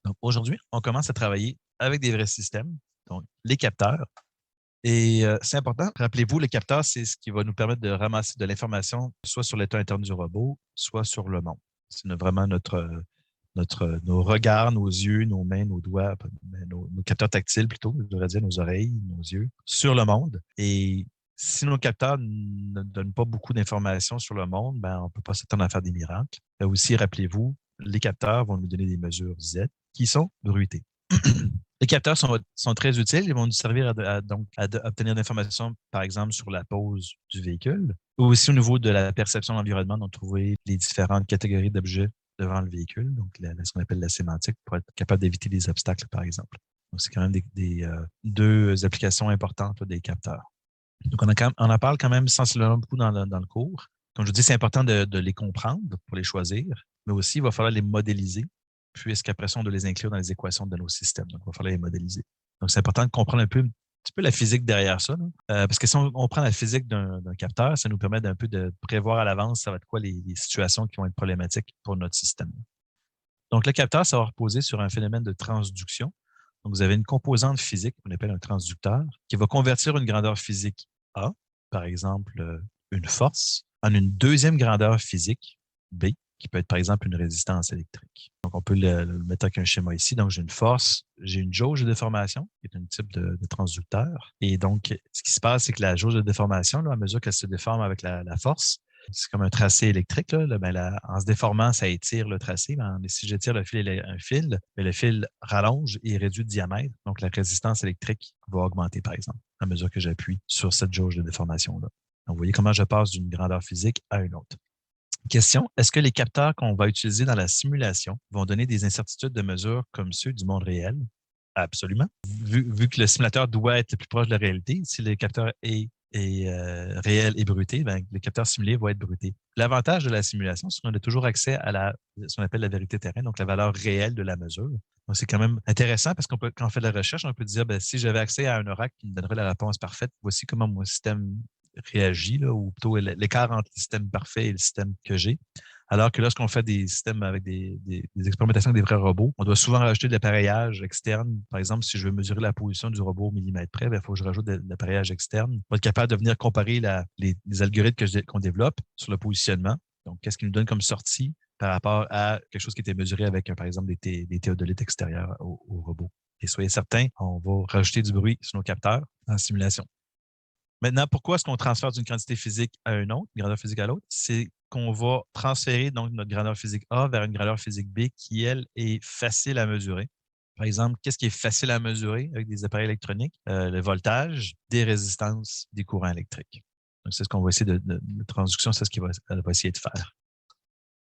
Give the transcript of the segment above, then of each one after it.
Donc, aujourd'hui, on commence à travailler avec des vrais systèmes, donc les capteurs. Et c'est important. Rappelez-vous, le capteur, c'est ce qui va nous permettre de ramasser de l'information, soit sur l'état interne du robot, soit sur le monde. C'est vraiment nos regards, nos yeux, nos mains, nos doigts, nos capteurs tactiles plutôt, je devrais dire nos oreilles, nos yeux, sur le monde. Et si nos capteurs ne donnent pas beaucoup d'informations sur le monde, ben, on ne peut pas s'attendre à faire des miracles. Et aussi, rappelez-vous, les capteurs vont nous donner des mesures Z qui sont bruitées. Les capteurs sont très utiles. Ils vont nous servir à obtenir des informations, par exemple, sur la pose du véhicule, ou aussi au niveau de la perception de l'environnement, donc trouver les différentes catégories d'objets devant le véhicule, donc ce qu'on appelle la sémantique, pour être capable d'éviter des obstacles, par exemple. Donc, c'est quand même deux applications importantes des capteurs. Donc, on en parle quand même sensiblement beaucoup dans le cours. Comme je vous dis, c'est important de les comprendre pour les choisir, mais aussi, il va falloir les modéliser, puisqu'après ça, on doit les inclure dans les équations de nos systèmes. Donc, il va falloir les modéliser. Donc, c'est important de comprendre un petit peu la physique derrière ça. Parce que si on prend la physique d'un capteur, ça nous permet d'un peu de prévoir à l'avance ça va être quoi les situations qui vont être problématiques pour notre système. Donc, le capteur, ça va reposer sur un phénomène de transduction. Donc, vous avez une composante physique qu'on appelle un transducteur qui va convertir une grandeur physique A, par exemple une force, en une deuxième grandeur physique, B, qui peut être par exemple une résistance électrique. Donc, on peut le mettre avec un schéma ici. Donc, j'ai une force, j'ai une jauge de déformation, qui est un type de transducteur. Et donc, ce qui se passe, c'est que la jauge de déformation, là, à mesure qu'elle se déforme avec la force, c'est comme un tracé électrique. En se déformant, ça étire le tracé. Si j'étire un fil, le fil rallonge et réduit de diamètre. Donc, la résistance électrique va augmenter, par exemple, à mesure que j'appuie sur cette jauge de déformation-là. Donc, vous voyez comment je passe d'une grandeur physique à une autre. Question, est-ce que les capteurs qu'on va utiliser dans la simulation vont donner des incertitudes de mesure comme ceux du monde réel? Absolument. Vu que le simulateur doit être le plus proche de la réalité, si le capteur est réel et bruité, ben, le capteur simulé va être bruité. L'avantage de la simulation, c'est qu'on a toujours accès à ce qu'on appelle la vérité terrain, donc la valeur réelle de la mesure. Donc, c'est quand même intéressant parce quand on fait de la recherche, on peut dire, ben, si j'avais accès à un oracle qui me donnerait la réponse parfaite, voici comment mon système réagit, ou plutôt l'écart entre le système parfait et le système que j'ai. Alors que lorsqu'on fait des systèmes avec des expérimentations avec des vrais robots, on doit souvent rajouter de l'appareillage externe. Par exemple, si je veux mesurer la position du robot au millimètre près, il faut que je rajoute de l'appareillage externe pour être capable de venir comparer les algorithmes qu'on développe sur le positionnement. Donc, qu'est-ce qui nous donne comme sortie par rapport à quelque chose qui était mesuré avec, par exemple, des théodolites extérieurs au robot. Et soyez certains, on va rajouter du bruit sur nos capteurs en simulation. Maintenant, pourquoi est-ce qu'on transfère d'une quantité physique à une autre, une grandeur physique à l'autre? C'est qu'on va transférer donc notre grandeur physique A vers une grandeur physique B qui, elle, est facile à mesurer. Par exemple, qu'est-ce qui est facile à mesurer avec des appareils électroniques? Le voltage, des résistances, des courants électriques. Donc, c'est ce qu'on va essayer de transduction, c'est ce qu'elle va essayer de faire.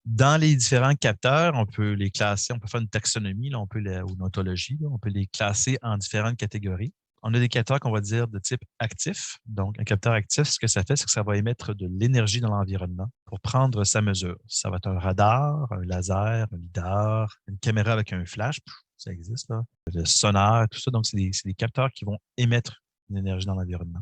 Dans les différents capteurs, on peut les classer, on peut faire une taxonomie, ou une ontologie, on peut les classer en différentes catégories. On a des capteurs qu'on va dire de type actif. Donc, un capteur actif, ce que ça fait, c'est que ça va émettre de l'énergie dans l'environnement pour prendre sa mesure. Ça va être un radar, un laser, un lidar, une caméra avec un flash, ça existe, là, le sonar, tout ça. Donc, c'est des capteurs qui vont émettre une énergie dans l'environnement.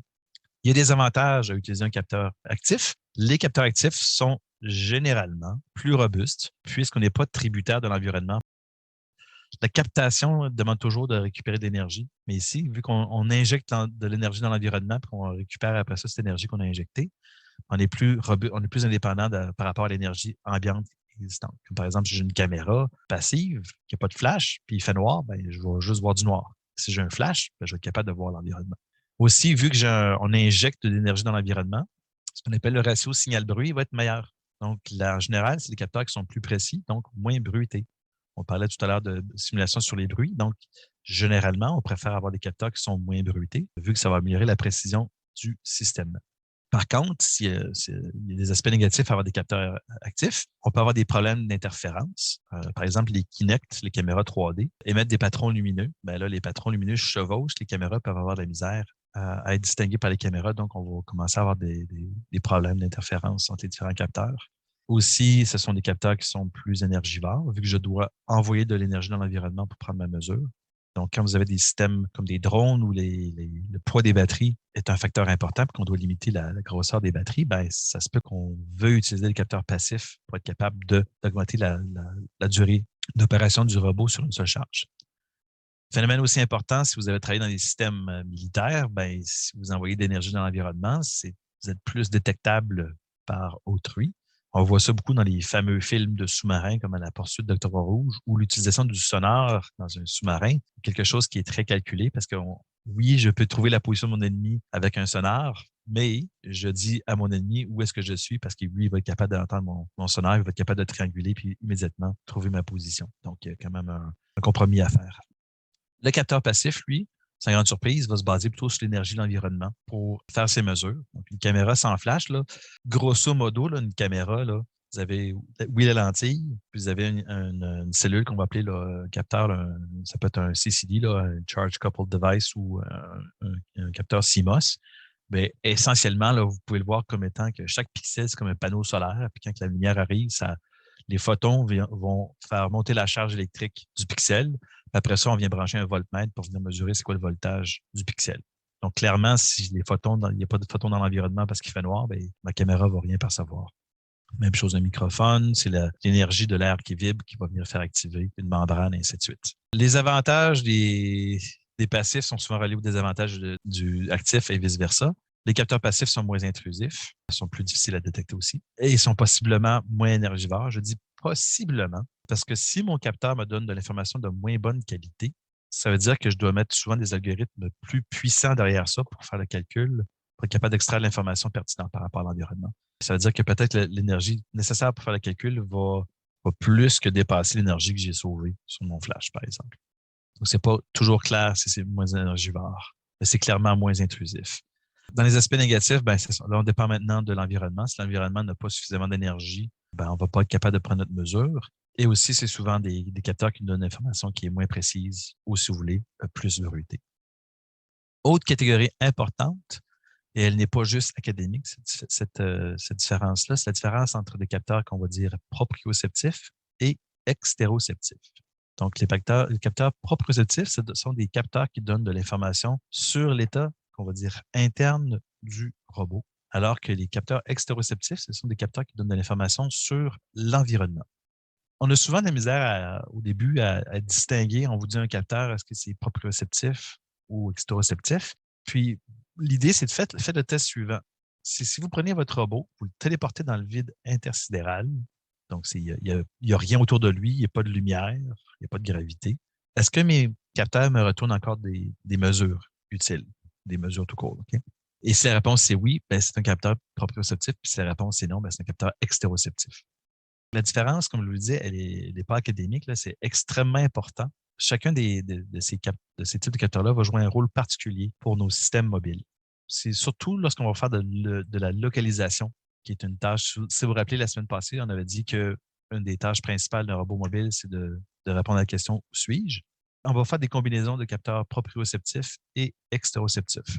Il y a des avantages à utiliser un capteur actif. Les capteurs actifs sont généralement plus robustes puisqu'on n'est pas tributaire de l'environnement. La captation demande toujours de récupérer de l'énergie. Mais ici, vu qu'on injecte de l'énergie dans l'environnement et qu'on récupère après ça cette énergie qu'on a injectée, on est plus indépendant par rapport à l'énergie ambiante existante. Comme par exemple, si j'ai une caméra passive qui n'a pas de flash, puis il fait noir, ben, je vais juste voir du noir. Si j'ai un flash, ben, je vais être capable de voir l'environnement. Aussi, vu qu'on injecte de l'énergie dans l'environnement, ce qu'on appelle le ratio signal-bruit va être meilleur. Donc, là, en général, c'est des capteurs qui sont plus précis, donc moins bruités. On parlait tout à l'heure de simulation sur les bruits. Donc, généralement, on préfère avoir des capteurs qui sont moins bruités, vu que ça va améliorer la précision du système. Par contre, s'il y a des aspects négatifs à avoir des capteurs actifs, on peut avoir des problèmes d'interférence. Par exemple, les Kinect, les caméras 3D, émettent des patrons lumineux. Ben là, les patrons lumineux chevauchent, les caméras peuvent avoir de la misère à être distinguées par les caméras. Donc, on va commencer à avoir des problèmes d'interférence entre les différents capteurs. Aussi, ce sont des capteurs qui sont plus énergivores, vu que je dois envoyer de l'énergie dans l'environnement pour prendre ma mesure. Donc, quand vous avez des systèmes comme des drones où le poids des batteries est un facteur important et qu'on doit limiter la grosseur des batteries, ben, ça se peut qu'on veut utiliser le capteur passif pour être capable d'augmenter la durée d'opération du robot sur une seule charge. Phénomène aussi important, si vous avez travaillé dans des systèmes militaires, ben, si vous envoyez de l'énergie dans l'environnement, vous êtes plus détectable par autrui. On voit ça beaucoup dans les fameux films de sous-marins comme à la poursuite d'Octobre Rouge ou l'utilisation du sonar dans un sous-marin, quelque chose qui est très calculé parce que oui, je peux trouver la position de mon ennemi avec un sonar, mais je dis à mon ennemi où est-ce que je suis parce que lui, il va être capable d'entendre mon sonar, il va être capable de trianguler puis immédiatement trouver ma position. Donc, il y a quand même un compromis à faire. Le capteur passif, lui, sans grande surprise, va se baser plutôt sur l'énergie de l'environnement pour faire ses mesures. Donc, une caméra sans flash, là, grosso modo, là, une caméra, là, vous avez, oui, la lentille, puis vous avez une cellule qu'on va appeler là, un capteur, là, ça peut être un CCD, là, un Charge Coupled Device ou un capteur CMOS. Mais essentiellement, là, vous pouvez le voir comme étant que chaque pixel, c'est comme un panneau solaire. Puis quand la lumière arrive, les photons vont faire monter la charge électrique du pixel. Après ça, on vient brancher un voltmètre pour venir mesurer c'est quoi le voltage du pixel. Donc, clairement, si il n'y a pas de photons dans l'environnement parce qu'il fait noir, bien, ma caméra ne va rien percevoir. Même chose d'un microphone, c'est l'énergie de l'air qui vibre qui va venir faire activer une membrane, et ainsi de suite. Les avantages des passifs sont souvent reliés aux désavantages du actif et vice-versa. Les capteurs passifs sont moins intrusifs, sont plus difficiles à détecter aussi, et ils sont possiblement moins énergivores. Je dis possiblement, parce que si mon capteur me donne de l'information de moins bonne qualité, ça veut dire que je dois mettre souvent des algorithmes plus puissants derrière ça pour faire le calcul, pour être capable d'extraire l'information pertinente par rapport à l'environnement. Ça veut dire que peut-être l'énergie nécessaire pour faire le calcul va plus que dépasser l'énergie que j'ai sauvée sur mon flash, par exemple. Donc, c'est pas toujours clair si c'est moins énergivore, mais c'est clairement moins intrusif. Dans les aspects négatifs, ben, c'est ça. Là, on dépend maintenant de l'environnement. Si l'environnement n'a pas suffisamment d'énergie, ben, on ne va pas être capable de prendre notre mesure. Et aussi, c'est souvent des capteurs qui nous donnent l'information qui est moins précise ou, si vous voulez, plus bruitée. Autre catégorie importante, et elle n'est pas juste académique, cette différence-là, c'est la différence entre des capteurs qu'on va dire proprioceptifs et extéroceptifs. Donc, les capteurs proprioceptifs, ce sont des capteurs qui donnent de l'information sur l'état, qu'on va dire, interne du robot, alors que les capteurs extéroceptifs, ce sont des capteurs qui donnent de l'information sur l'environnement. On a souvent de la misère au début à distinguer, on vous dit un capteur, est-ce que c'est proprioceptif ou extéroceptif? Puis, l'idée, c'est de faire le test suivant. Si vous prenez votre robot, vous le téléportez dans le vide intersidéral, donc il n'y a rien autour de lui, il n'y a pas de lumière, il n'y a pas de gravité. Est-ce que mes capteurs me retournent encore des mesures utiles, des mesures tout court? Okay? Et si la réponse c'est oui, ben, c'est un capteur proprioceptif, puis si la réponse c'est non, ben, c'est un capteur extéroceptif. La différence, comme je vous le disais, elle n'est pas académique, là, c'est extrêmement important. Chacun de ces types de capteurs-là va jouer un rôle particulier pour nos systèmes mobiles. C'est surtout lorsqu'on va faire de la localisation, qui est une tâche. Si vous vous rappelez, la semaine passée, on avait dit qu'une des tâches principales d'un robot mobile, c'est de répondre à la question « Où suis-je ?» On va faire des combinaisons de capteurs proprioceptifs et extéroceptifs.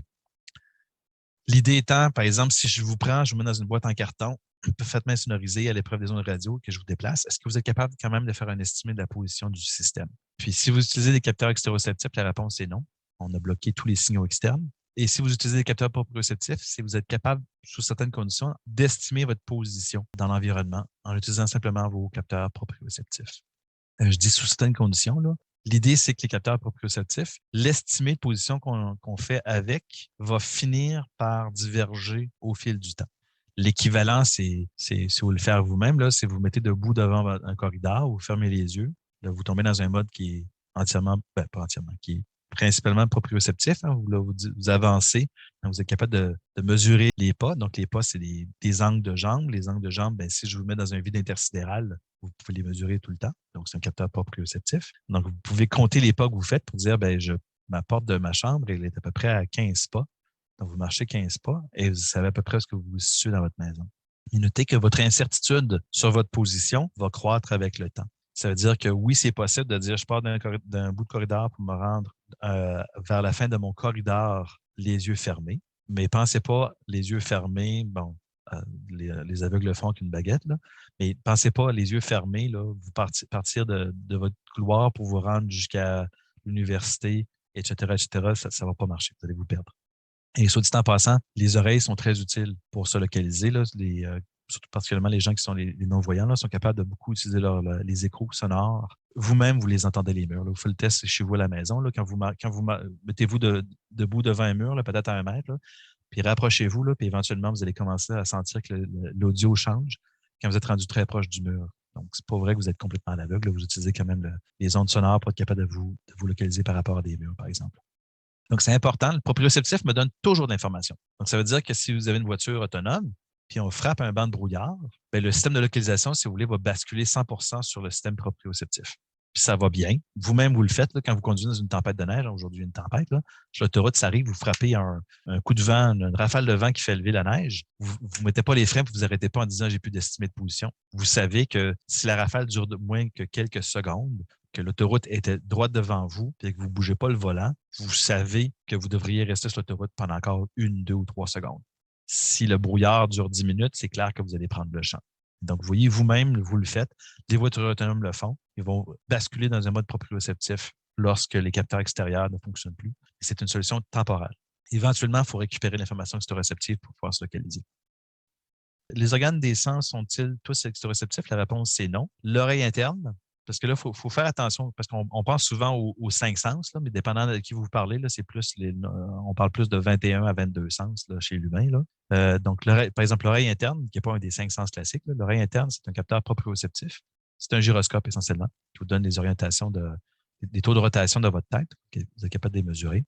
L'idée étant, par exemple, si je vous prends, je vous mets dans une boîte en carton, parfaitement sonorisée à l'épreuve des ondes radio que je vous déplace, est-ce que vous êtes capable quand même de faire un estimé de la position du système? Puis, si vous utilisez des capteurs extéroceptifs, la réponse est non. On a bloqué tous les signaux externes. Et si vous utilisez des capteurs proprioceptifs, c'est que vous êtes capable, sous certaines conditions, d'estimer votre position dans l'environnement en utilisant simplement vos capteurs proprioceptifs. Je dis sous certaines conditions, là. L'idée, c'est que les capteurs proprioceptifs, l'estimé de position qu'on fait avec va finir par diverger au fil du temps. L'équivalent, c'est si vous le faites vous-même, là, c'est vous mettez debout devant un corridor, vous fermez les yeux, là, vous tombez dans un mode qui est entièrement, pas entièrement, qui est principalement proprioceptif. Hein, vous avancez, donc vous êtes capable de mesurer les pas. Donc, les pas, c'est des angles de jambes. Les angles de jambes, ben, si je vous mets dans un vide intersidéral, vous pouvez les mesurer tout le temps. Donc, c'est un capteur proprioceptif. Donc, vous pouvez compter les pas que vous faites pour dire, ben, ma porte de ma chambre, elle est à peu près à 15 pas. Donc, vous marchez 15 pas et vous savez à peu près ce que vous vous situez dans votre maison. Et notez que votre incertitude sur votre position va croître avec le temps. Ça veut dire que oui, c'est possible de dire je pars d'un bout de corridor pour me rendre vers la fin de mon corridor les yeux fermés. Mais pensez pas les yeux fermés, bon, les aveugles le font avec une baguette, là, mais pensez pas les yeux fermés, là, vous partir de votre couloir pour vous rendre jusqu'à l'université, etc., ça ne va pas marcher, vous allez vous perdre. Et soit dit en passant, les oreilles sont très utiles pour se localiser. Là, surtout particulièrement les gens qui sont les non-voyants, là, sont capables de beaucoup utiliser les échos sonores. Vous-même, vous les entendez les murs. Là. Vous faites le test chez vous à la maison. Là, quand vous mettez-vous debout devant un mur, là, peut-être à 1 mètre, là, puis rapprochez-vous, là, puis éventuellement, vous allez commencer à sentir que l'audio change quand vous êtes rendu très proche du mur. Donc, c'est pas vrai que vous êtes complètement à l'aveugle. Vous utilisez quand même les ondes sonores pour être capable de vous localiser par rapport à des murs, par exemple. Donc, c'est important. Le proprioceptif me donne toujours de l'information. Donc, ça veut dire que si vous avez une voiture autonome, puis on frappe un banc de brouillard, bien, le système de localisation, si vous voulez, va basculer 100% sur le système proprioceptif. Puis ça va bien. Vous-même, vous le faites là, quand vous conduisez dans une tempête de neige. Aujourd'hui, une tempête. Là, sur l'autoroute, ça arrive, vous frappez un coup de vent, une rafale de vent qui fait lever la neige. Vous ne mettez pas les freins, vous n'arrêtez pas en disant j'ai plus d'estimé de position. Vous savez que si la rafale dure moins que quelques secondes, que l'autoroute était droite devant vous et que vous ne bougez pas le volant, vous savez que vous devriez rester sur l'autoroute pendant encore 1, 2 ou 3 secondes. Si le brouillard dure 10 minutes, c'est clair que vous allez prendre le champ. Donc, vous voyez, vous-même, vous le faites. Les voitures autonomes le font. Ils vont basculer dans un mode proprioceptif lorsque les capteurs extérieurs ne fonctionnent plus. Et c'est une solution temporaire. Éventuellement, il faut récupérer l'information extéroréceptive pour pouvoir se localiser. Les organes des sens sont-ils tous extéroréceptifs? La réponse, c'est non. L'oreille interne, parce que là, il faut faire attention, parce qu'on pense souvent aux 5 sens, là, mais dépendant de qui vous parlez, là, c'est plus on parle plus de 21 à 22 sens là, chez l'humain. Donc, par exemple, l'oreille interne, qui n'est pas un des 5 sens classiques, l'oreille interne, c'est un capteur proprioceptif. C'est un gyroscope essentiellement qui vous donne des orientations, des taux de rotation de votre tête, que vous êtes capable de les mesurer.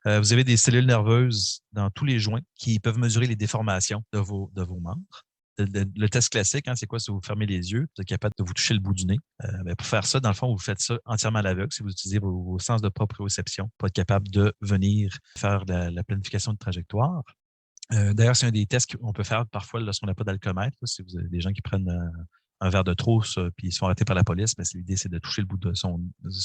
Vous avez des cellules nerveuses dans tous les joints qui peuvent mesurer les déformations de vos membres. Le test classique, c'est quoi? Si vous fermez les yeux, vous êtes capable de vous toucher le bout du nez. Pour faire ça, dans le fond, vous faites ça entièrement à l'aveugle si vous utilisez vos sens de proprioception pour être capable de venir faire la planification de trajectoire. D'ailleurs, c'est un des tests qu'on peut faire parfois lorsqu'on n'a pas d'alcomètre. Si vous avez des gens qui prennent un verre de trop, puis ils sont arrêtés par la police, mais l'idée, c'est de toucher le bout de son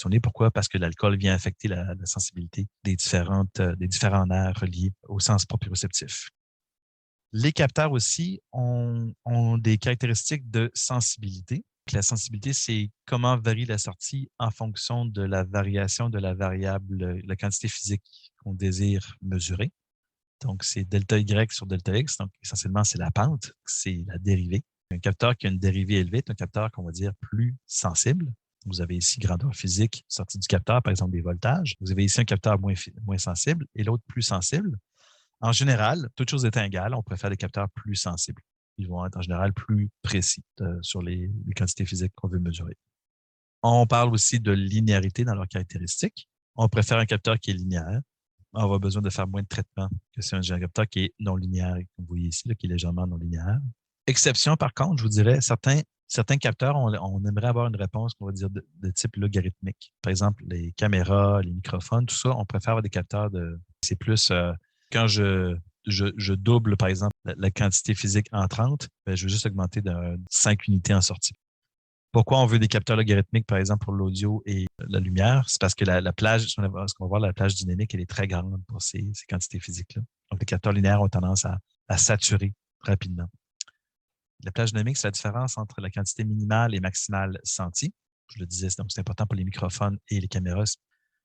nez. Pourquoi? Parce que l'alcool vient affecter la sensibilité des différents nerfs reliés au sens proprioceptif. Les capteurs aussi ont des caractéristiques de sensibilité. La sensibilité, c'est comment varie la sortie en fonction de la variation de la variable, la quantité physique qu'on désire mesurer. Donc, c'est delta Y sur delta X. Donc, essentiellement, c'est la pente, c'est la dérivée. Un capteur qui a une dérivée élevée est un capteur qu'on va dire plus sensible. Vous avez ici grandeur physique sortie du capteur, par exemple des voltages. Vous avez ici un capteur moins sensible et l'autre plus sensible. En général, toutes choses étant égales, on préfère des capteurs plus sensibles. Ils vont être en général plus précis sur les quantités physiques qu'on veut mesurer. On parle aussi de linéarité dans leurs caractéristiques. On préfère un capteur qui est linéaire. On va avoir besoin de faire moins de traitement que si un capteur qui est non linéaire, comme vous voyez ici, là, qui est légèrement non linéaire. Exception, par contre, je vous dirais, certains capteurs, on aimerait avoir une réponse, on va dire, de type logarithmique. Par exemple, les caméras, les microphones, tout ça, on préfère avoir des capteurs c'est plus quand je double, par exemple, la quantité physique entrante, je veux juste augmenter de 5 unités en sortie. Pourquoi on veut des capteurs logarithmiques, par exemple, pour l'audio et la lumière? C'est parce que la plage, ce qu'on va voir, la plage dynamique, elle est très grande pour ces quantités physiques-là. Donc, les capteurs linéaires ont tendance à saturer rapidement. La plage dynamique, c'est la différence entre la quantité minimale et maximale sentie. Je le disais, donc c'est important pour les microphones et les caméras.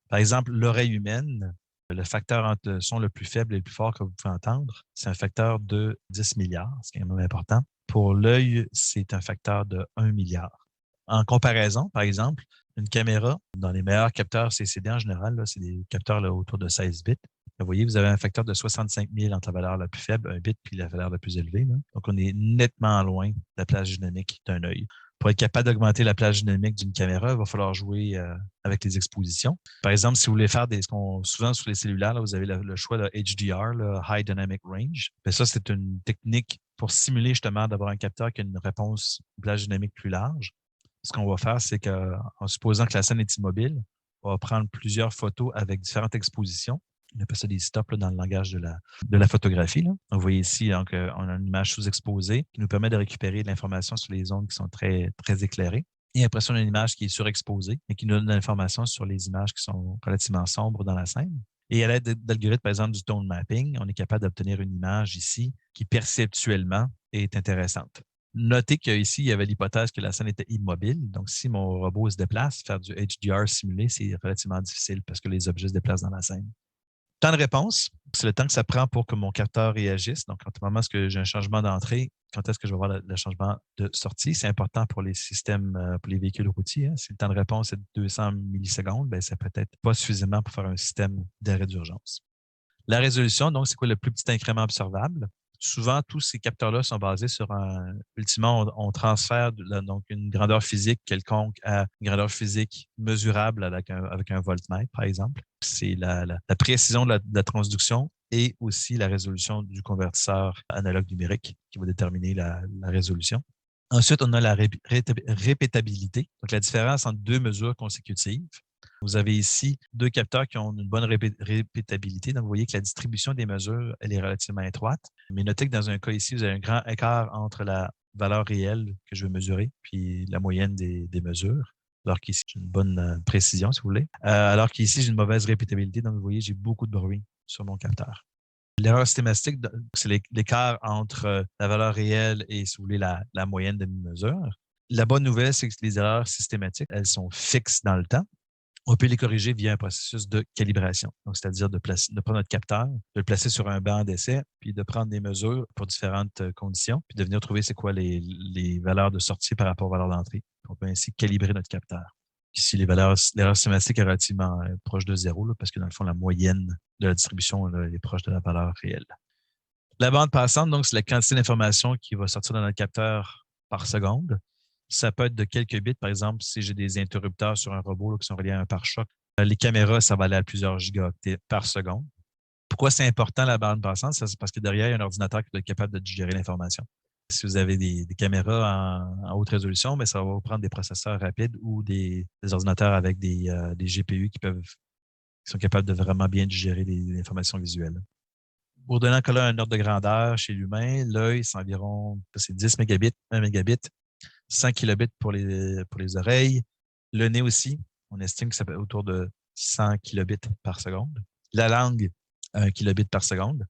Par exemple, l'oreille humaine, le facteur entre le son le plus faible et le plus fort que vous pouvez entendre, c'est un facteur de 10 milliards, ce qui est quand même important. Pour l'œil, c'est un facteur de 1 milliard. En comparaison, par exemple, une caméra, dans les meilleurs capteurs CCD en général, c'est des capteurs autour de 16 bits. Vous voyez, vous avez un facteur de 65 000 entre la valeur la plus faible, 1 bit, puis la valeur la plus élevée. Là. Donc, on est nettement loin de la plage dynamique d'un œil. Pour être capable d'augmenter la plage dynamique d'une caméra, il va falloir jouer avec les expositions. Par exemple, si vous voulez faire souvent sur les cellulaires, là, vous avez le choix de HDR, le High Dynamic Range. Mais ça, c'est une technique pour simuler justement d'avoir un capteur qui a une réponse plage dynamique plus large. Ce qu'on va faire, c'est qu'en supposant que la scène est immobile, on va prendre plusieurs photos avec différentes expositions. On appelle ça des stops là, dans le langage de la photographie. Là. Donc, vous voyez ici, donc, on a une image sous-exposée qui nous permet de récupérer de l'information sur les zones qui sont très, très éclairées. Et après ça, on a une image qui est surexposée et qui nous donne de l'information sur les images qui sont relativement sombres dans la scène. Et à l'aide d'algorithmes, par exemple, du tone mapping, on est capable d'obtenir une image ici qui perceptuellement est intéressante. Notez qu'ici, il y avait l'hypothèse que la scène était immobile. Donc, si mon robot se déplace, faire du HDR simulé, c'est relativement difficile parce que les objets se déplacent dans la scène. Temps de réponse, c'est le temps que ça prend pour que mon capteur réagisse. Donc, en tout moment, est-ce que j'ai un changement d'entrée? Quand est-ce que je vais voir le changement de sortie? C'est important pour les systèmes, pour les véhicules routiers. Si le temps de réponse est de 200 millisecondes, bien, ça peut être pas suffisamment pour faire un système d'arrêt d'urgence. La résolution, donc, c'est quoi le plus petit incrément observable? Souvent, tous ces capteurs-là sont basés sur ultimement, on transfère donc une grandeur physique quelconque à une grandeur physique mesurable avec un voltmètre, par exemple. C'est la précision de la transduction et aussi la résolution du convertisseur analogue numérique qui va déterminer la résolution. Ensuite, on a la répétabilité, donc la différence entre deux mesures consécutives. Vous avez ici deux capteurs qui ont une bonne répétabilité. Donc, vous voyez que la distribution des mesures, elle est relativement étroite. Mais notez que dans un cas ici, vous avez un grand écart entre la valeur réelle que je veux mesurer puis la moyenne des mesures. Alors qu'ici, j'ai une bonne précision, si vous voulez. Alors qu'ici, j'ai une mauvaise répétabilité. Donc, vous voyez, j'ai beaucoup de bruit sur mon capteur. L'erreur systématique, c'est l'écart entre la valeur réelle et, si vous voulez, la moyenne de mes mesures. La bonne nouvelle, c'est que les erreurs systématiques, elles sont fixes dans le temps. On peut les corriger via un processus de calibration. Donc, c'est-à-dire de prendre notre capteur, de le placer sur un banc d'essai, puis de prendre des mesures pour différentes conditions, puis de venir trouver c'est quoi les valeurs de sortie par rapport aux valeurs d'entrée. On peut ainsi calibrer notre capteur. Ici, l'erreur systématique est relativement proche de zéro, là, parce que dans le fond, la moyenne de la distribution là, est proche de la valeur réelle. La bande passante, donc, c'est la quantité d'informations qui va sortir dans notre capteur par seconde. Ça peut être de quelques bits, par exemple, si j'ai des interrupteurs sur un robot là, qui sont reliés à un pare-choc. Les caméras, ça va aller à plusieurs gigaoctets par seconde. Pourquoi c'est important la bande passante? C'est parce que derrière, il y a un ordinateur qui doit être capable de digérer l'information. Si vous avez des caméras en haute résolution, bien, ça va vous prendre des processeurs rapides ou des ordinateurs avec des GPU qui sont capables de vraiment bien digérer les informations visuelles. Pour donner encore là un ordre de grandeur chez l'humain, l'œil, c'est environ 10 mégabits, 1 mégabit, 100 kilobits pour les oreilles. Le nez aussi, on estime que ça peut être autour de 100 kilobits par seconde. La langue, 1 kilobit par seconde.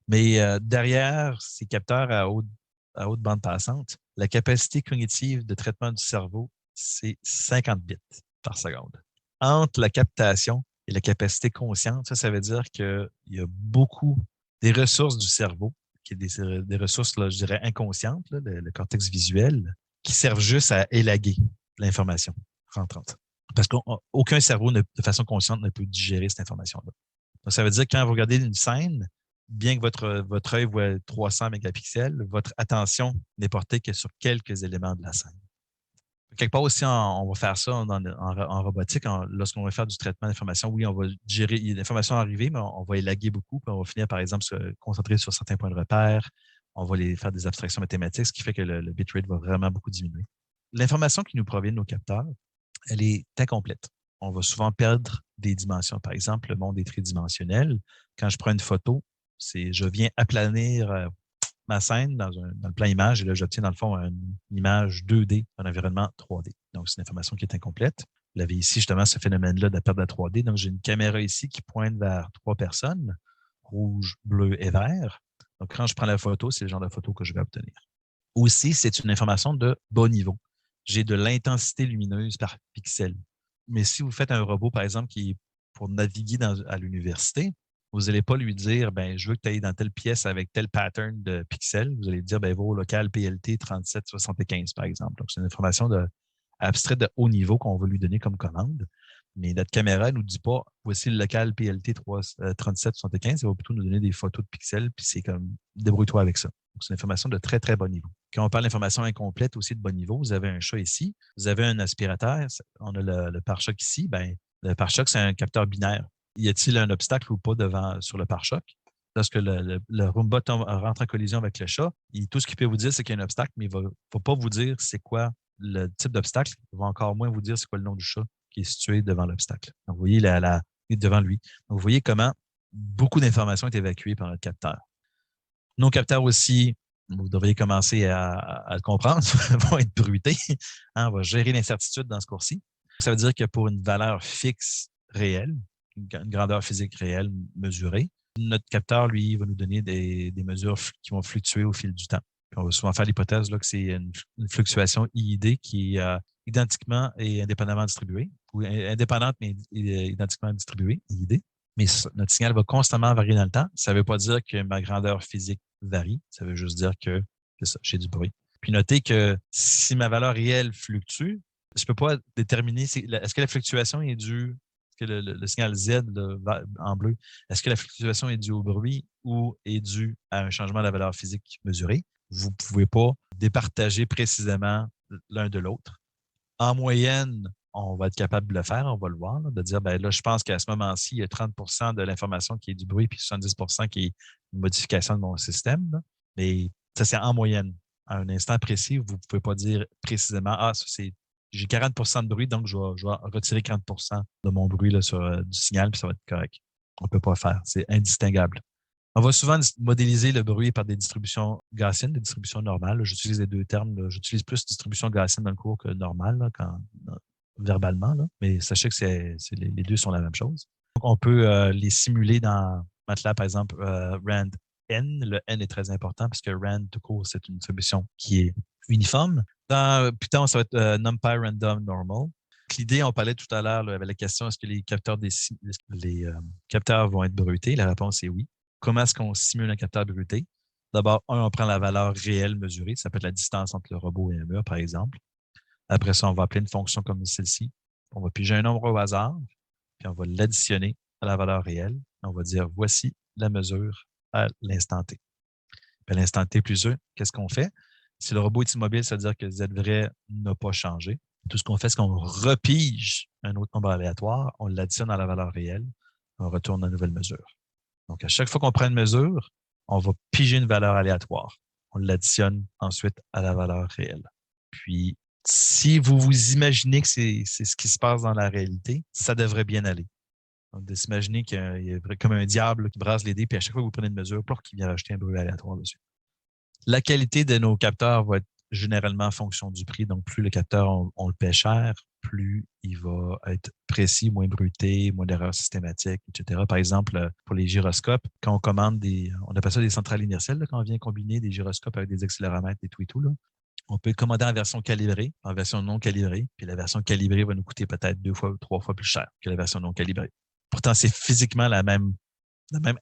Mais derrière ces capteurs à haute bande passante, la capacité cognitive de traitement du cerveau, c'est 50 bits par seconde. Entre la captation et la capacité consciente, ça veut dire qu'il y a beaucoup des ressources du cerveau, qui est des ressources, là, je dirais, inconscientes, là, le cortex visuel, qui servent juste à élaguer l'information rentrante. Parce qu'aucun cerveau, de façon consciente, ne peut digérer cette information-là. Donc, ça veut dire que quand vous regardez une scène, bien que votre œil voit 300 mégapixels, votre attention n'est portée que sur quelques éléments de la scène. Quelque part aussi, on va faire ça en robotique. Lorsqu'on va faire du traitement d'information, oui, on va gérer l'information arrivée, mais on va élaguer beaucoup. Puis on va finir, par exemple, se concentrer sur certains points de repère. On va faire des abstractions mathématiques, ce qui fait que le bitrate va vraiment beaucoup diminuer. L'information qui nous provient de nos capteurs, elle est incomplète. On va souvent perdre des dimensions. Par exemple, le monde est tridimensionnel. Quand je prends une photo, je viens aplanir ma scène dans le plan image et là, j'obtiens dans le fond une image 2D, un environnement 3D. Donc, c'est une information qui est incomplète. Vous avez ici justement ce phénomène-là de la perte de la 3D. Donc, j'ai une caméra ici qui pointe vers 3 personnes, rouge, bleu et vert. Donc, quand je prends la photo, c'est le genre de photo que je vais obtenir. Aussi, c'est une information de bas niveau. J'ai de l'intensité lumineuse par pixel. Mais si vous faites un robot, par exemple, qui est pour naviguer à l'université, vous n'allez pas lui dire, ben, je veux que tu ailles dans telle pièce avec tel pattern de pixels. Vous allez lui dire, ben, va au local PLT 3775, par exemple. Donc, c'est une information abstraite de haut niveau qu'on va lui donner comme commande. Mais notre caméra ne nous dit pas, voici le local PLT 3775. Ça va plutôt nous donner des photos de pixels, puis c'est comme, débrouille-toi avec ça. Donc, c'est une information de très, très bon niveau. Quand on parle d'information incomplète aussi de bon niveau, vous avez un chat ici, vous avez un aspirateur, on a le pare-choc ici. Ben, le pare-choc, c'est un capteur binaire. Y a-t-il un obstacle ou pas sur le pare-choc? Lorsque le Roomba rentre en collision avec le chat, tout ce qu'il peut vous dire, c'est qu'il y a un obstacle, mais il ne va pas vous dire c'est quoi le type d'obstacle. Il va encore moins vous dire c'est quoi le nom du chat qui est situé devant l'obstacle. Donc, vous voyez, devant lui. Donc, vous voyez comment beaucoup d'informations est évacuées par notre capteur. Nos capteurs aussi, vous devriez commencer à le comprendre, vont être bruités. On va gérer l'incertitude dans ce cours-ci. Ça veut dire que pour une valeur fixe réelle, une grandeur physique réelle mesurée, notre capteur, lui, va nous donner des mesures qui vont fluctuer au fil du temps. Puis on va souvent faire l'hypothèse que c'est une fluctuation IID qui est identiquement et indépendamment distribuée, ou indépendante mais identiquement distribuée, IID. Mais notre signal va constamment varier dans le temps. Ça ne veut pas dire que ma grandeur physique varie. Ça veut juste dire que c'est ça, j'ai du bruit. Puis notez que si ma valeur réelle fluctue, je ne peux pas déterminer est-ce que la fluctuation est due, est-ce que le signal Z en bleu, est-ce que la fluctuation est due au bruit ou est due à un changement de la valeur physique mesurée? Vous ne pouvez pas départager précisément l'un de l'autre. En moyenne, on va être capable de le faire, on va le voir, là, de dire, ben là, je pense qu'à ce moment-ci, il y a 30 de l'information qui est du bruit, puis 70 qui est une modification de mon système. Là. Mais ça, c'est en moyenne. À un instant précis, vous ne pouvez pas dire précisément, ça, j'ai 40 de bruit, donc je vais retirer 40 de mon bruit là, du signal, puis ça va être correct. On ne peut pas le faire. C'est indistinguable. On va souvent modéliser le bruit par des distributions gaussiennes, des distributions normales. J'utilise les deux termes. Là. J'utilise plus distribution gaussienne dans le cours que normale, là, verbalement. Là. Mais sachez que les deux sont la même chose. Donc, on peut les simuler dans MATLAB, par exemple, rand n. Le n est très important parce que rand, tout court, c'est une distribution qui est uniforme. Dans Python, ça va être NumPy random normal. L'idée, on parlait tout à l'heure avec la question, est-ce que les capteurs vont être bruités? La réponse est oui. Comment est-ce qu'on simule un capteur bruité? D'abord, on prend la valeur réelle mesurée. Ça peut être la distance entre le robot et un mur, par exemple. Après ça, on va appeler une fonction comme celle-ci. On va piger un nombre au hasard, puis on va l'additionner à la valeur réelle. On va dire, voici la mesure à l'instant T. Puis à l'instant T plus 1, qu'est-ce qu'on fait? Si le robot est immobile, ça veut dire que Z vrai n'a pas changé. Tout ce qu'on fait, c'est qu'on repige un autre nombre aléatoire, on l'additionne à la valeur réelle, on retourne la nouvelle mesure. Donc, à chaque fois qu'on prend une mesure, on va piger une valeur aléatoire. On l'additionne ensuite à la valeur réelle. Puis, si vous vous imaginez que c'est ce qui se passe dans la réalité, ça devrait bien aller. Donc, de s'imaginer qu'il y a comme un diable qui brasse les dés, puis à chaque fois que vous prenez une mesure, pour qu'il vient rajouter un bruit aléatoire dessus. La qualité de nos capteurs va être généralement en fonction du prix. Donc, plus le capteur, on le paie cher, plus il va être précis, moins bruité, moins d'erreurs systématiques, etc. Par exemple, pour les gyroscopes, quand on commande on appelle ça des centrales inertielles, là, quand on vient combiner des gyroscopes avec des accéléromètres et tout, là, on peut commander en version calibrée, en version non calibrée, puis la version calibrée va nous coûter peut-être 2 fois ou 3 fois plus cher que la version non calibrée. Pourtant, c'est physiquement la même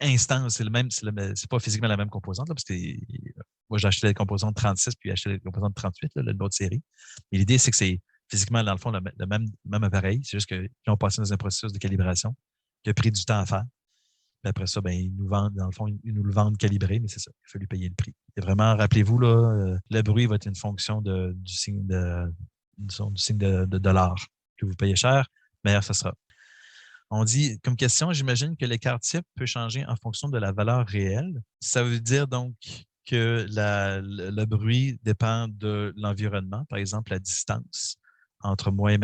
instance, c'est pas physiquement la même composante, là, parce que moi, j'ai acheté la composante 36 puis j'ai acheté la composante 38, là, l'autre série. Mais l'idée, c'est que c'est physiquement, dans le fond, le même appareil. C'est juste qu'ils ont passé dans un processus de calibration qui a pris du temps à faire. Puis après ça, ben, ils nous vendent, dans le fond, ils nous le vendent calibré, mais c'est ça, il a fallu payer le prix. Et vraiment, rappelez-vous, là, le bruit va être une fonction du signe de dollar. Plus vous payez cher, meilleur ce sera. On dit, comme question, j'imagine que l'écart type peut changer en fonction de la valeur réelle. Ça veut dire donc que le bruit dépend de l'environnement, par exemple la distance entre moi et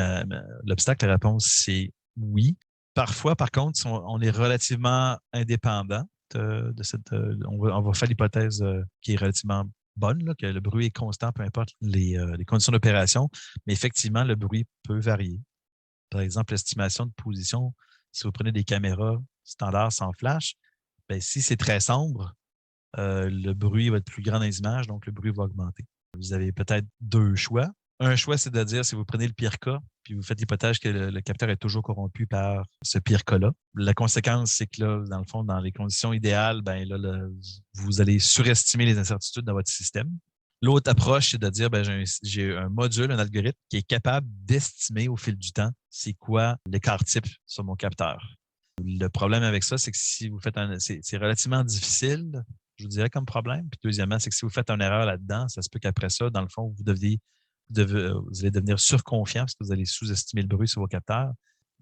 l'obstacle. La réponse, c'est oui. Parfois, par contre, on est relativement indépendant de cette. On va faire l'hypothèse qui est relativement bonne, là, que le bruit est constant, peu importe les conditions d'opération, mais effectivement, le bruit peut varier. Par exemple, l'estimation de position, si vous prenez des caméras standards sans flash, ben, si c'est très sombre, le bruit va être plus grand dans les images, donc le bruit va augmenter. Vous avez peut-être deux choix. Un choix, c'est de dire, si vous prenez le pire cas, puis vous faites l'hypothèse que le capteur est toujours corrompu par ce pire cas-là. La conséquence, c'est que là, dans le fond, dans les conditions idéales, ben là, vous allez surestimer les incertitudes dans votre système. L'autre approche, c'est de dire, ben, j'ai un module, un algorithme qui est capable d'estimer au fil du temps c'est quoi l'écart type sur mon capteur. Le problème avec ça, c'est que si vous faites c'est relativement difficile, je vous dirais, comme problème. Puis deuxièmement, c'est que si vous faites une erreur là-dedans, ça se peut qu'après ça, dans le fond, vous allez devenir surconfiant parce que vous allez sous-estimer le bruit sur vos capteurs.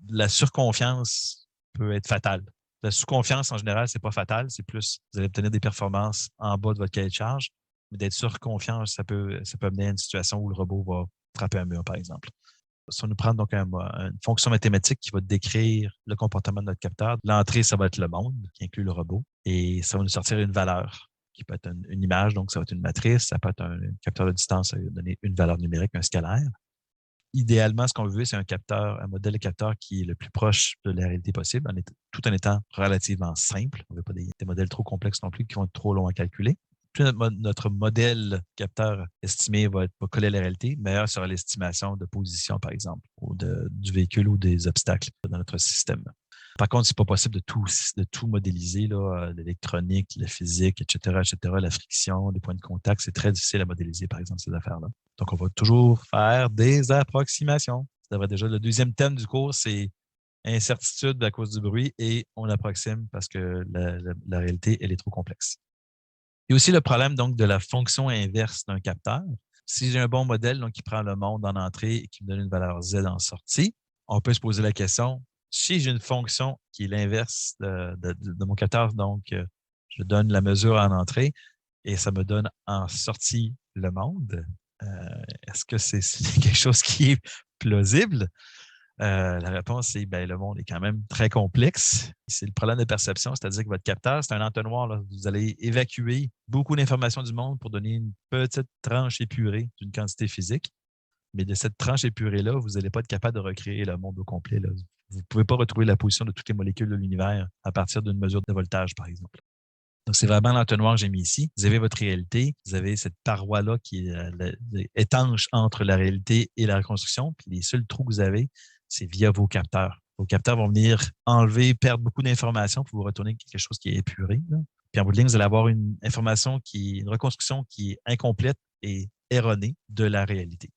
La surconfiance peut être fatale. La sous-confiance, en général, c'est pas fatal. C'est plus, vous allez obtenir des performances en bas de votre cahier de charge. Mais d'être surconfiant, ça peut amener à une situation où le robot va frapper un mur, par exemple. Si on nous prend donc une fonction mathématique qui va décrire le comportement de notre capteur, l'entrée, ça va être le monde, qui inclut le robot, et ça va nous sortir une valeur, qui peut être une image, donc ça va être une matrice, ça peut être un capteur de distance, ça va donner une valeur numérique, un scalaire. Idéalement, ce qu'on veut, c'est un modèle de capteur qui est le plus proche de la réalité possible, tout en étant relativement simple. On ne veut pas des modèles trop complexes non plus qui vont être trop longs à calculer. Plus notre modèle capteur estimé va coller à la réalité, meilleure sera l'estimation de position, par exemple, du véhicule ou des obstacles dans notre système. Par contre, c'est pas possible de tout modéliser, là, l'électronique, la physique, etc., la friction, les points de contact. C'est très difficile à modéliser, par exemple, ces affaires-là. Donc, on va toujours faire des approximations. Ça devrait déjà, le deuxième thème du cours, c'est incertitude à cause du bruit et on approxime parce que la réalité, elle est trop complexe. Il y a aussi le problème donc de la fonction inverse d'un capteur. Si j'ai un bon modèle donc, qui prend le monde en entrée et qui me donne une valeur Z en sortie, on peut se poser la question, si j'ai une fonction qui est l'inverse de mon capteur, donc je donne la mesure en entrée et ça me donne en sortie le monde, est-ce que c'est quelque chose qui est plausible? La réponse est ben, le monde est quand même très complexe. C'est le problème de perception, c'est-à-dire que votre capteur, c'est un entonnoir. Là. Vous allez évacuer beaucoup d'informations du monde pour donner une petite tranche épurée d'une quantité physique. Mais de cette tranche épurée-là, vous n'allez pas être capable de recréer le monde au complet. Là. Vous ne pouvez pas retrouver la position de toutes les molécules de l'univers à partir d'une mesure de voltage, par exemple. Donc, c'est vraiment l'entonnoir que j'ai mis ici. Vous avez votre réalité, vous avez cette paroi-là qui est étanche entre la réalité et la reconstruction. Puis les seuls trous que vous avez, c'est via vos capteurs. Vos capteurs vont venir enlever, perdre beaucoup d'informations pour vous retourner quelque chose qui est épuré. Là. Puis en bout de ligne, vous allez avoir une reconstruction qui est incomplète et erronée de la réalité.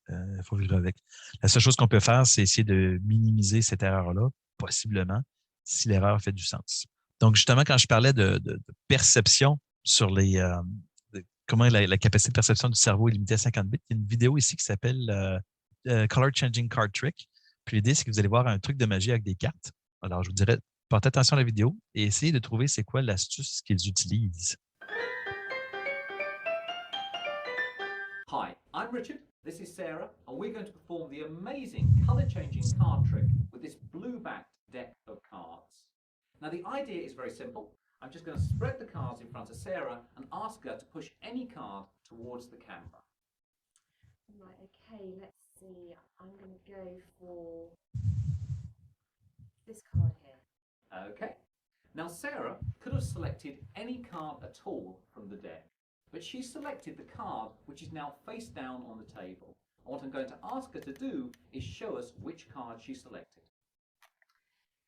Il faut vivre avec. La seule chose qu'on peut faire, c'est essayer de minimiser cette erreur-là, possiblement, si l'erreur fait du sens. Donc, justement, quand je parlais de perception sur comment la capacité de perception du cerveau est limitée à 50 bits, il y a une vidéo ici qui s'appelle Color Changing Card Trick. Puis l'idée, c'est que vous allez voir un truc de magie avec des cartes. Alors, je vous dirais, portez attention à la vidéo et essayez de trouver c'est quoi l'astuce qu'ils utilisent. Hi, I'm Richard, this is Sarah, and we're going to perform the amazing colour-changing card trick with this blue-backed deck of cards. Now the idea is very simple. I'm just going to spread the cards in front of Sarah and ask her to push any card towards the camera. Right, okay, let's see. I'm going to go for this card here. Okay. Now Sarah could have selected any card at all from the deck, but she selected the card which is now face down on the table. And what I'm going to ask her to do is show us which card she selected.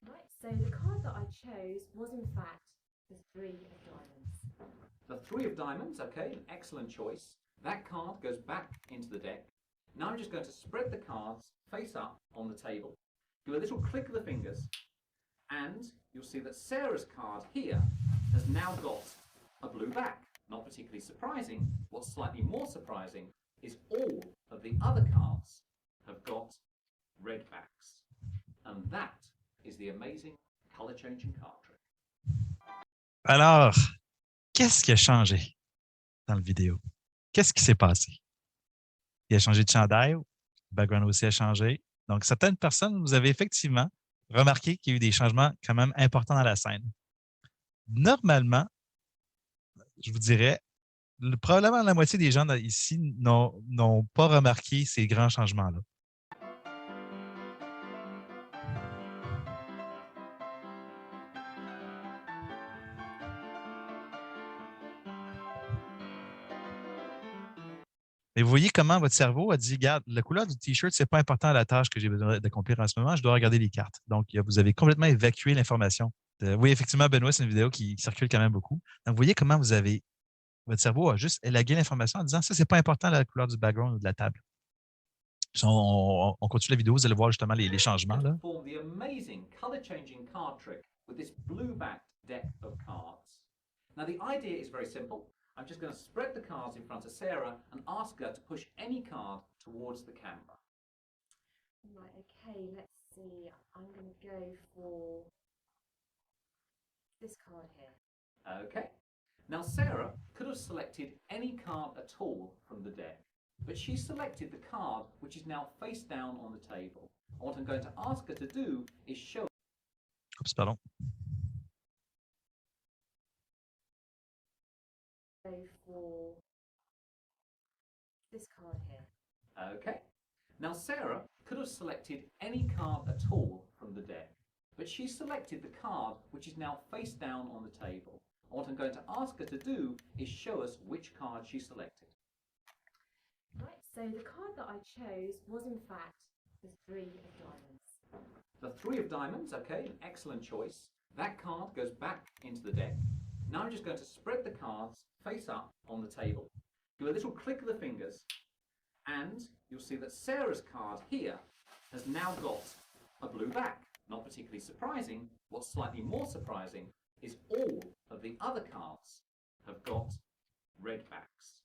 Right, so the card that I chose was in fact the 3 of diamonds. The 3 of diamonds, okay, an excellent choice. That card goes back into the deck. Now I'm just going to spread the cards face up on the table. Do a little click of the fingers, and you'll see that Sarah's card here has now got a blue back. Not particularly surprising. What's slightly more surprising is all of the other cards have got red backs. And that is the amazing color-changing card trick. Alors, qu'est-ce qui a changé dans la vidéo? Qu'est-ce qui s'est passé? Il a changé de chandail, le background aussi a changé. Donc, certaines personnes, vous avez effectivement remarqué qu'il y a eu des changements quand même importants dans la scène. Normalement, je vous dirais, probablement la moitié des gens ici n'ont pas remarqué ces grands changements-là. Mais vous voyez comment votre cerveau a dit, regarde, la couleur du T-shirt, ce n'est pas important à la tâche que j'ai besoin d'accomplir en ce moment, je dois regarder les cartes. Donc, vous avez complètement évacué l'information. Oui, effectivement, Benoît, c'est une vidéo qui circule quand même beaucoup. Donc, vous voyez comment votre cerveau a juste élagué l'information en disant, ça, c'est pas important la couleur du background ou de la table. On continue la vidéo, vous allez voir justement les changements. Là. Perform the amazing color-changing card trick with this blue-backed deck of cards. Now the idea is very simple. I'm just going to spread the cards in front of Sarah and ask her to push any card towards the camera. Right, okay, let's see. I'm going to go for this card here. Okay. Now Sarah could have selected any card at all from the deck, but she selected the card which is now face down on the table. And what I'm going to ask her to do is show. Oups, pardon. Go for this card here. Okay. Now Sarah could have selected any card at all from the deck, but she selected the card which is now face down on the table. And what I'm going to ask her to do is show us which card she selected. Right, so the card that I chose was in fact the 3 of diamonds. The 3 of diamonds, okay, an excellent choice. That card goes back into the deck. Now I'm just going to spread the cards face up on the table. Do a little click of the fingers, and you'll see that Sarah's card here has now got a blue back. Not particularly surprising. What's slightly more surprising is all of the other cards have got red backs.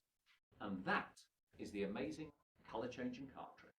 And that is the amazing colour changing card trick.